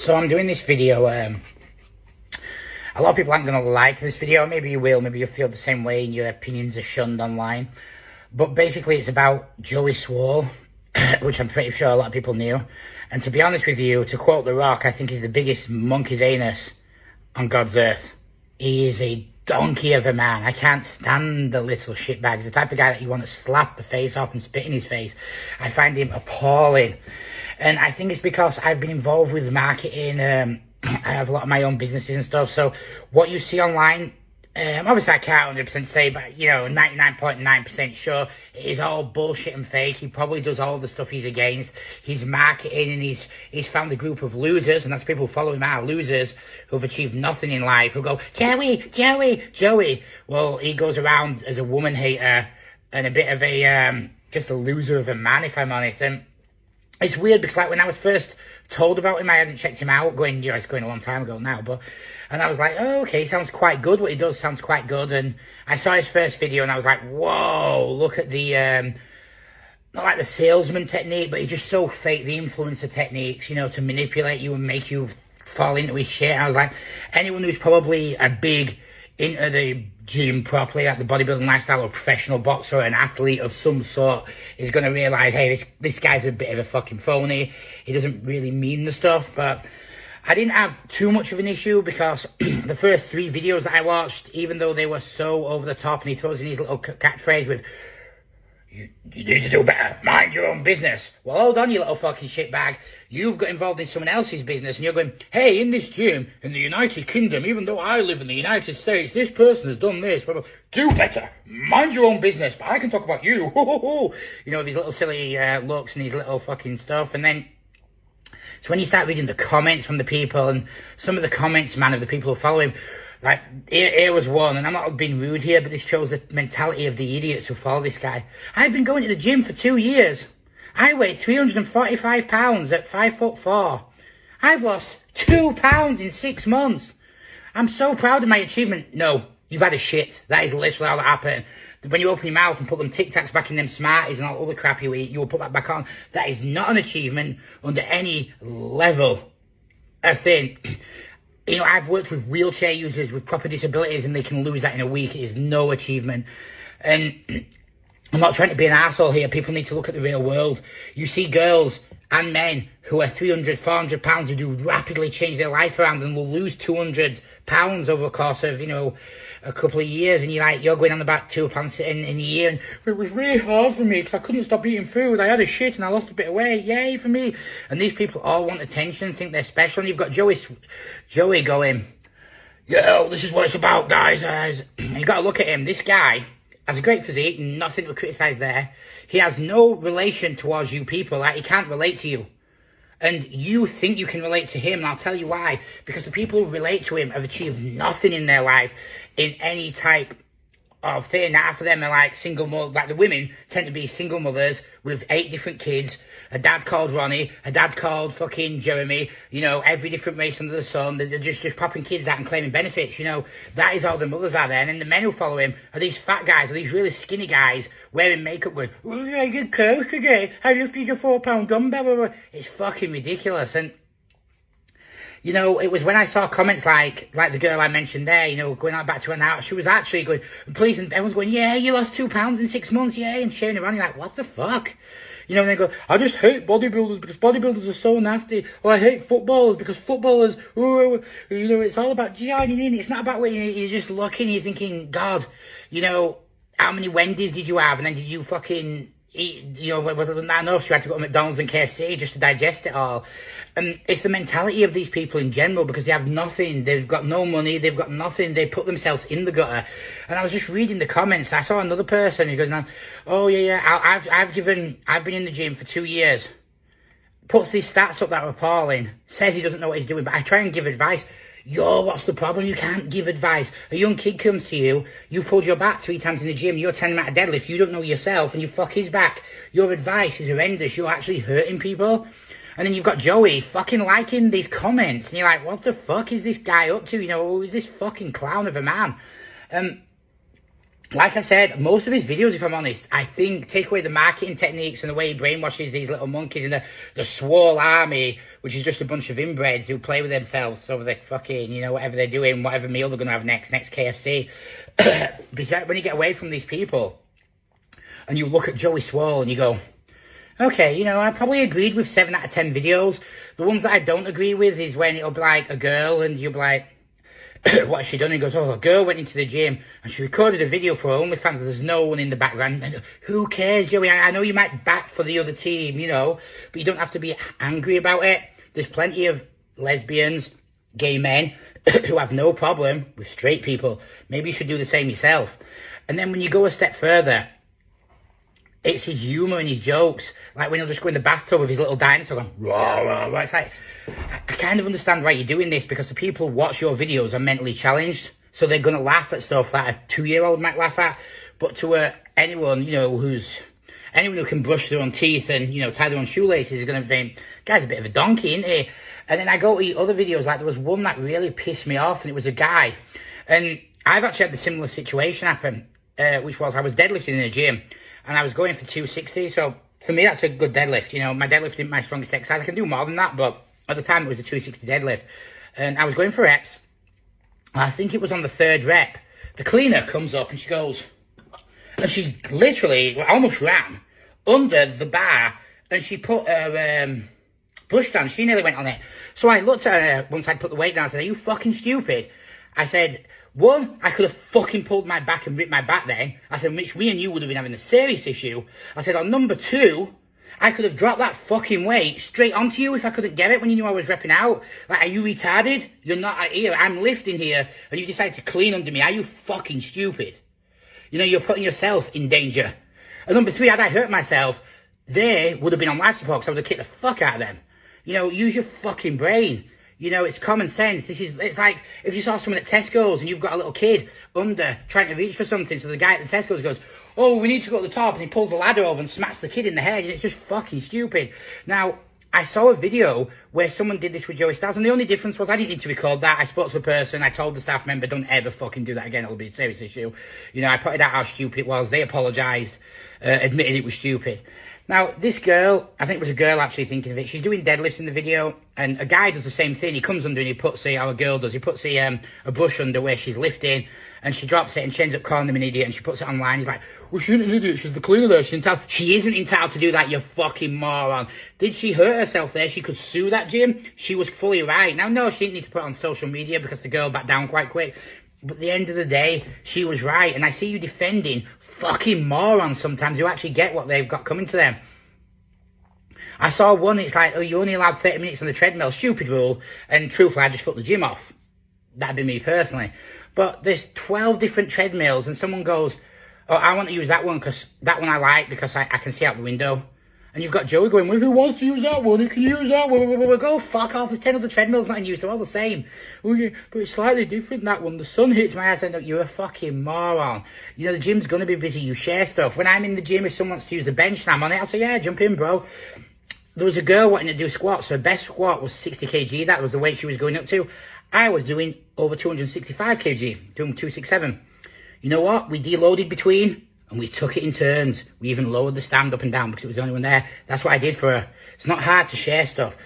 So I'm doing this video. A lot of people aren't going to like this video. Maybe you will. Maybe you'll feel the same way and your opinions are shunned online. But basically it's about Joey Swoll, which I'm pretty sure a lot of people knew. And to be honest with you, to quote The Rock, I think he's the biggest monkey's anus on God's earth. He is a donkey of a man. I can't stand the little shitbag. He's the type of guy that you want to slap the face off and spit in his face. I find him appalling. And I think it's because I've been involved with marketing. I have a lot of my own businesses and stuff. So what you see online, obviously I can't 100% say, but, 99.9% sure it is all bullshit and fake. He probably does all the stuff he's against. He's marketing and he's found a group of losers, and that's people who follow him are losers who've achieved nothing in life, who go, Joey. Well, he goes around as a woman hater and a bit of a, just a loser of a man, if I'm honest. And it's weird because, like, when I was first told about him, I hadn't checked him out. It's going a long time ago now, and I was like, oh, okay, sounds quite good. What he does sounds quite good. And I saw his first video, and I was like, whoa, look at the, not like the salesman technique, but he's just so fake. The influencer techniques, to manipulate you and make you fall into his shit. And I was like, anyone who's probably a big into the gym properly, like the bodybuilding lifestyle, or professional boxer or an athlete of some sort, is going to realise, hey, this guy's a bit of a fucking phony. He doesn't really mean the stuff. But I didn't have too much of an issue because the first 3 videos that I watched, even though they were so over the top, and he throws in his little catchphrase with, you need to do better, mind your own business. Well, hold on, you little fucking shitbag. You've got involved in someone else's business, and you're going, hey, in this gym, in the United Kingdom, even though I live in the United States, this person has done this. Blah, blah. Do better, mind your own business, but I can talk about you. These little silly looks and these little fucking stuff. And then, so when you start reading the comments from the people, and some of the comments, man, of the people who follow him, like, here was one, and I'm not being rude here, but this shows the mentality of the idiots who follow this guy. I've been going to the gym for 2 years. I weigh 345 pounds at 5'4". I've lost 2 pounds in 6 months. I'm so proud of my achievement. No, you've had a shit. That is literally how that happened. When you open your mouth and put them Tic Tacs back in them Smarties and all other crap you eat, you will put that back on. That is not an achievement under any level of thing. I've worked with wheelchair users with proper disabilities, and they can lose that in a week. It is no achievement. And I'm not trying to be an arsehole here. People need to look at the real world. You see girls and men who are 300, 400 pounds who do rapidly change their life around and will lose 200 pounds over the course of, a couple of years. And you're going on about 2 pounds in a year. And it was really hard for me because I couldn't stop eating food. I had a shit and I lost a bit of weight. Yay for me. And these people all want attention, think they're special. And you've got Joey going, yo, this is what it's about, guys. You've got to look at him. This guy has a great physique, nothing to criticise there. He has no relation towards you people. Like, he can't relate to you. And you think you can relate to him, and I'll tell you why. Because the people who relate to him have achieved nothing in their life in any type of thing. Half of them are like single mothers. Like, the women tend to be single mothers with 8 different kids. A dad called Ronnie, a dad called fucking Jeremy, every different race under the sun. They're just popping kids out and claiming benefits, That is all the mothers are there. And then the men who follow him are these fat guys, or these really skinny guys wearing makeup going, oh, I get curves today. I lifted a 4-pound dumbbell. Blah, blah, blah. It's fucking ridiculous. And, it was when I saw comments like the girl I mentioned there, going out back to her now, she was actually going, please, and everyone's going, yeah, you lost 2 pounds in 6 months, yeah, and sharing around. You're like, what the fuck? And they go, I just hate bodybuilders because bodybuilders are so nasty. Or I hate footballers because footballers, it's all about joining in. It's not about what you're just looking, you're thinking, God, how many Wendy's did you have? And then did you fucking eat, wasn't that enough? So you had to go to McDonald's and KFC just to digest it all. And it's the mentality of these people in general, because they have nothing. They've got no money. They've got nothing. They put themselves in the gutter. And I was just reading the comments. I saw another person who goes, oh yeah, I've been in the gym for 2 years. Puts these stats up that are appalling. Says he doesn't know what he's doing, but I try and give advice. What's the problem? You can't give advice. A young kid comes to you, you've pulled your back 3 times in the gym, you're telling him how to deadlift, you don't know yourself, and you fuck his back. Your advice is horrendous. You're actually hurting people. And then you've got Joey fucking liking these comments, and you're like, what the fuck is this guy up to? Who is this fucking clown of a man? like I said, most of his videos, if I'm honest, I think take away the marketing techniques and the way he brainwashes these little monkeys and the swole army, which is just a bunch of inbreds who play with themselves over the fucking, you know, whatever they're doing, whatever meal they're going to have next KFC. Because when you get away from these people and you look at Joey Swole and you go, okay, you know, I probably agreed with 7 out of 10 videos. The ones that I don't agree with is when it'll be like a girl and you'll be like, what has she done? And he goes, oh, a girl went into the gym and she recorded a video for her OnlyFans. There's no one in the background. And who cares, Joey? I know you might bat for the other team, you know, but you don't have to be angry about it. There's plenty of lesbians, gay men who have no problem with straight people. Maybe you should do the same yourself. And then when you go a step further, it's his humour and his jokes. Like when he'll just go in the bathtub with his little dinosaur going, rah, rah, rah. It's like, I kind of understand why you're doing this, because the people who watch your videos are mentally challenged. So they're going to laugh at stuff that a 2-year-old might laugh at. But to anyone, you know, anyone who can brush their own teeth and, you know, tie their own shoelaces is going to think, guy's a bit of a donkey, isn't he? And then I go to other videos, like there was one that really pissed me off, and it was a guy. And I've actually had the similar situation happen, which was I was deadlifting in a gym, and I was going for 260. So for me, that's a good deadlift. You know, my deadlift isn't my strongest exercise. I can do more than that, but at the time it was a 260 deadlift. And I was going for reps. I think it was on the 3rd rep. The cleaner comes up and she goes, and she literally almost ran under the bar, and she put her push down. She nearly went on it. So I looked at her once I'd put the weight down. I said, are you fucking stupid? I said, one, I could have fucking pulled my back and ripped my back then. I said, Mitch, me and you would have been having a serious issue. I said, on number 2, I could have dropped that fucking weight straight onto you if I couldn't get it when you knew I was repping out. Like, are you retarded? You're not here. I'm lifting here, and you decided to clean under me. Are you fucking stupid? You know, you're putting yourself in danger. And number 3, had I hurt myself, they would have been on life support because I would have kicked the fuck out of them. You know, use your fucking brain. You know, it's common sense. It's like if you saw someone at Tesco's and you've got a little kid under trying to reach for something, so the guy at the Tesco's goes, oh, we need to go to the top, and he pulls the ladder over and smacks the kid in the head, and it's just fucking stupid. Now, I saw a video where someone did this with Joey Styles, and the only difference was I didn't need to record that. I spoke to the person, I told the staff member, don't ever fucking do that again, it'll be a serious issue. You know, I pointed out how stupid it was. They apologised, admitted it was stupid. Now, this girl, I think it was a girl actually thinking of it, she's doing deadlifts in the video, and a guy does the same thing. He comes under and he puts how a girl does, he puts a brush under where she's lifting, and she drops it and she ends up calling him an idiot, and she puts it online. He's like, well, she isn't an idiot, she's the cleaner there, she's entitled. She isn't entitled to do that, you fucking moron. Did she hurt herself there? She could sue that gym. She was fully right. Now, no, she didn't need to put it on social media because the girl backed down quite quick. But at the end of the day, she was right. And I see you defending fucking morons sometimes who actually get what they've got coming to them. I saw one, it's like, oh, you only allowed 30 minutes on the treadmill. Stupid rule. And truthfully, I just put the gym off. That'd be me personally. But there's 12 different treadmills, and someone goes, oh, I want to use that one because that one I like because I can see out the window. And you've got Joey going, well, if he wants to use that one, he can use that one. Go fuck off. There's 10 other treadmills not in use. They're all the same. Well, yeah, but it's slightly different, that one. The sun hits my ass. I know you're a fucking moron. You know, the gym's going to be busy. You share stuff. When I'm in the gym, if someone wants to use the bench and I'm on it, I'll say, yeah, jump in, bro. There was a girl wanting to do squats. Her best squat was 60 kg. That was the weight she was going up to. I was doing over 265 kg, doing 267. You know what? We deloaded between, and we took it in turns. We even lowered the stand up and down because it was the only one there. That's what I did for her. It's not hard to share stuff.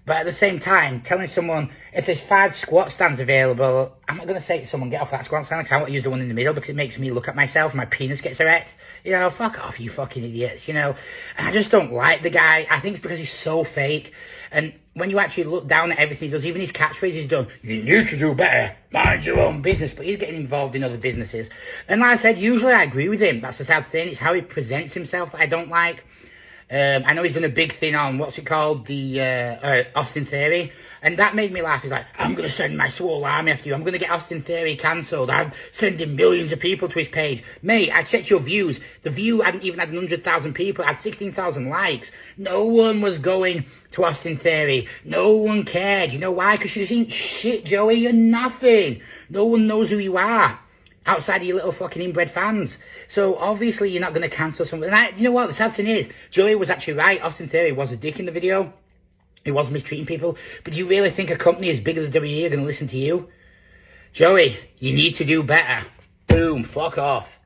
But at the same time, telling someone, if there's 5 squat stands available, I'm not going to say to someone, get off that squat stand, because I want to use the one in the middle, because it makes me look at myself, my penis gets erect. You know, fuck off, you fucking idiots, you know. And I just don't like the guy. I think it's because he's so fake. And when you actually look down at everything he does, even his catchphrase he's done, you need to do better, mind your own business. But he's getting involved in other businesses. And like I said, usually I agree with him. That's the sad thing. It's how he presents himself that I don't like. I know he's done a big thing on, what's it called, the Austin Theory, and that made me laugh. He's like, I'm going to send my swole army after you, I'm going to get Austin Theory cancelled, I'm sending millions of people to his page. Mate, I checked your views, the view hadn't even had 100,000 people, it had 16,000 likes. No one was going to Austin Theory, no one cared. You know why? Because you think, shit, Joey, you're nothing. No one knows who you are outside of your little fucking inbred fans. So obviously you're not going to cancel something. And you know what? The sad thing is, Joey was actually right. Austin Theory was a dick in the video. He was mistreating people. But do you really think a company as big as the WWE are going to listen to you? Joey, you need to do better. Boom. Fuck off.